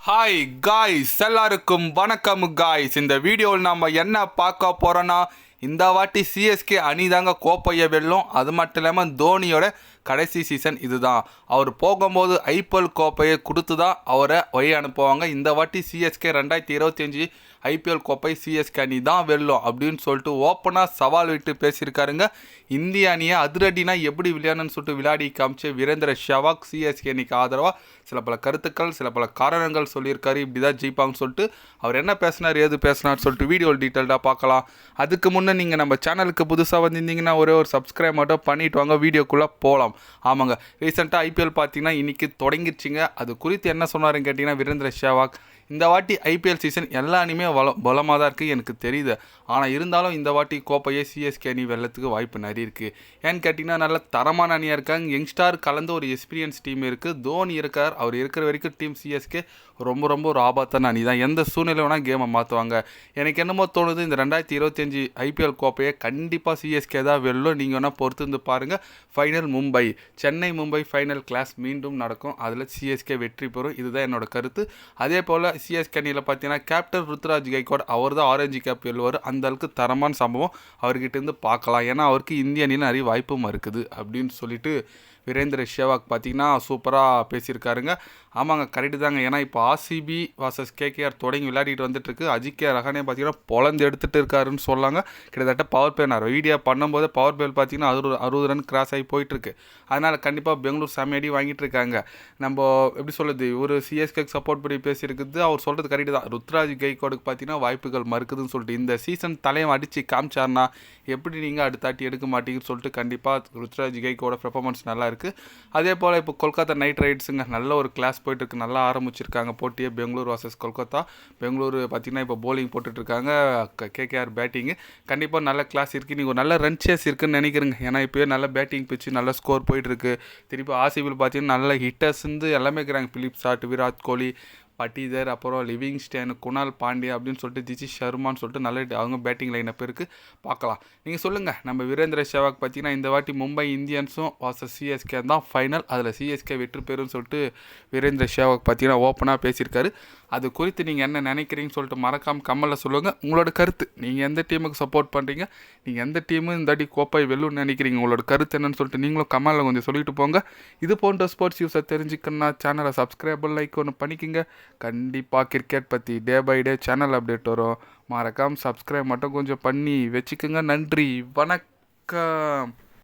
Hi guys, எல்லாருக்கும் வணக்கம் guys. இந்த வீடியோவில் நம்ம என்ன பார்க்க போகிறோன்னா, இந்த வாட்டி சிஎஸ்கே அணி தாங்க கோப்பையை வெல்லும். அது மட்டும் இல்லாமல் தோனியோட கடைசி சீசன் இதுதான். அவர் போகும்போது ஐபிஎல் கோப்பையை கொடுத்து தான் அவரை வழி அனுப்புவாங்க. இந்த வாட்டி சிஎஸ்கே 2025 ஐபிஎல் கோப்பை சிஎஸ்கே அணி தான் வெல்லும் அப்படின்னு சொல்லிட்டு ஓப்பனாக சவால் விட்டு பேசியிருக்காருங்க. இந்திய அணியை அதிரடினா எப்படி விளையாடணும்னு சொல்லிட்டு விளையாடி காமிச்சு வீரேந்திர சேவாக் சிஎஸ்கே அணிக்கு ஆதரவாக சில பல கருத்துக்கள், சில பல காரணங்கள் சொல்லியிருக்காரு. இப்படி தான் ஜெயிப்பாங்கன்னு சொல்லிட்டு அவர் என்ன பேசினார், ஏது பேசினார் சொல்லிட்டு வீடியோ டீட்டெயில்டாக பார்க்கலாம். அதுக்கு முன்னே நீங்கள் நம்ம சேனலுக்கு புதுசாக வந்திருந்தீங்கன்னா ஒரே ஒரு சப்ஸ்கிரைப் மட்டும் பண்ணிவிட்டு வாங்க, வீடியோக்குள்ளே போகலாம். ஆமாங்க, ரீசெண்டாக ஐபிஎல் பார்த்தீங்கன்னா இன்றைக்கி தொடங்கிடுச்சிங்க. அது குறித்து என்ன சொன்னாருன்னு கேட்டிங்கன்னா வீரேந்திர சேவாக், இந்த வாட்டி ஐபிஎல் சீசன் எல்லா அணியுமே பலமாக தான் இருக்குது எனக்கு தெரியுது. ஆனால் இருந்தாலும் இந்த வாட்டி கோப்பையை சிஎஸ்கே அணி வெல்லத்துக்கு வாய்ப்பு நிறைய இருக்குது. ஏன்னு கேட்டிங்கன்னா நல்ல தரமான அணியாக இருக்காங்க. யங்ஸ்டார் கலந்து ஒரு எக்ஸ்பீரியன்ஸ் டீம் இருக்குது. தோனி இருக்கார். அவர் இருக்கிற வரைக்கும் டீம் சிஎஸ்கே ரொம்ப ஒரு ஆபத்தான அணி தான். எந்த சூழ்நிலை வேணால் கேமை மாற்றுவாங்க. எனக்கு என்னமோ தோணுது, இந்த 2025 ஐபிஎல் கோப்பையை கண்டிப்பாக சிஎஸ்கே தான் வெல்லும். நீங்கள் வேணால் பொறுத்து இருந்து பாருங்கள். Final Chennai Mumbai final class மீண்டும் நடக்கும். அதில் சிஎஸ்கே வெற்றி பெறும். இதுதான் என்னோட கருத்து. அதே போல் சிஎஸ்கே அணியில் பார்த்தீங்கன்னா கேப்டன் ருத்ராஜ் கைக்வாட் அவர் தான் ஆரஞ்சு கேப் வெல்லுவார். அந்த அளவுக்கு தரமான சம்பவம் அவர்கிட்டேருந்து பார்க்கலாம். ஏன்னா அவருக்கு இந்திய அணியில் நிறைய வாய்ப்பும் இருக்குது அப்படின்னு சொல்லிட்டு வீரேந்திர சேவாக் பார்த்தீங்கன்னா சூப்பராக பேசியிருக்காருங்க. ஆமாங்க, கரெக்டு தாங்க. ஏன்னா இப்போ ஆர்சிபி vs கேகேஆர் தொடங்கி விளையாடிட்டு வந்துட்டுருக்கு. அஜிகே ரஹானே பார்த்தீங்கன்னா பொழந்து எடுத்துகிட்டு இருக்காருன்னு சொல்லாங்க. கிட்டத்தட்ட பவர் பிளே நான் வீடியோ பண்ணும்போது பவர் பிளே பார்த்தீங்கன்னா 60 ரன் கிராஸ் ஆகி போயிட்டுருக்கு. அதனால் கண்டிப்பாக பெங்களூர் செமையடி வாங்கிட்டு இருக்காங்க. நம்ம எப்படி சொல்லுது, ஒரு சிஎஸ்கேக்கு சப்போர்ட் பண்ணி பேசியிருக்குது. அவர் சொல்கிறது கரெக்டு தான். ருத்ராஜ் கைக்வாடுக்கு பார்த்தீங்கன்னா வாய்ப்புகள் மறுக்குதுன்னு சொல்லிட்டு இந்த சீசன் தலையை அடித்து காமிச்சார்னா எப்படி நீங்கள் அடுத்தாட்டி எடுக்க மாட்டீங்கன்னு சொல்லிட்டு கண்டிப்பாக ருத்ராஜ் கைக்வாட பெர்ஃபார்மன்ஸ் நல்லா இருக்குது. அதே போல் இப்போ கொல்கத்தா நைட் ரைடர்ஸுங்க நல்ல ஒரு கிளாஸ் போயிட்டுருக்கு. நல்லா ஆரம்பிச்சிருக்காங்க போட்டியே. பெங்களூர் vs கொல்கத்தா. பெங்களூர் பார்த்திங்கன்னா இப்போ போலிங் போட்டுட்ருக்காங்க. கேகேஆர் பேட்டிங்கு கண்டிப்பாக நல்ல கிளாஸ் இருக்குது. நீங்கள் ஒரு நல்ல ரன் சேஸ் இருக்குதுன்னு நினைக்கிறேங்க. ஏன்னா இப்போயே நல்ல பேட்டிங் பிச்சு நல்ல ஸ்கோர் போயிட்டுருக்கு. திருப்பி ஆர்சிபியில் பார்த்தீங்கன்னா நல்ல ஹிட்டர்ஸ் எல்லாமே இருக்கிறாங்க. பிலிப் சாட், விராட் கோலி, பட்டிதர், அப்புறம் லிவிங்ஸ்டன், குணால் பாண்டியா அப்படின்னு சொல்லிட்டு திஜித் சர்மான்னு சொல்லிட்டு நல்ல அவங்க பேட்டிங் லைனப் இருக்குது. பார்க்கலாம். நீங்கள் சொல்லுங்கள், நம்ம வீரேந்திர சேவாக் பார்த்தீங்கன்னா இந்த வாட்டி மும்பை இந்தியன்ஸும் vs சிஎஸ்கே தான் ஃபைனல். அதில் சிஎஸ்கே வெற்றி பெறும்னு சொல்லிட்டு வீரேந்திர சேவாக் பார்த்தீங்கன்னா ஓப்பனாக பேசியிருக்காரு. அது குறித்து நீங்கள் என்ன நினைக்கிறீங்கன்னு சொல்லிட்டு மறக்காமல் கம்மலில் சொல்லுங்கள் உங்களோட கருத்து. நீங்கள் எந்த டீமுக்கு சப்போர்ட் பண்ணுறீங்க, நீங்கள் எந்த டீமு இந்த வாட்டி கோப்பை வெல்லுன்னு நினைக்கிறீங்க, உங்களோட கருத்து என்னன்னு சொல்லிட்டு நீங்களும் கம்மலில் கொஞ்சம் சொல்லிட்டு போங்க. இது போன்ற ஸ்போர்ட்ஸ் நியூஸை தெரிஞ்சுக்கணுன்னா சேனலை சப்ஸ்கிரைப் லைக் ஒன்று பண்ணிக்கோங்க. கண்டிப்பாக கிரிக்கெட் பற்றி day by day channel update வரும். மறக்காமல் சப்ஸ்கிரைப் மட்டும் கொஞ்சம் பண்ணி வச்சுக்கோங்க. நன்றி, வணக்கம்.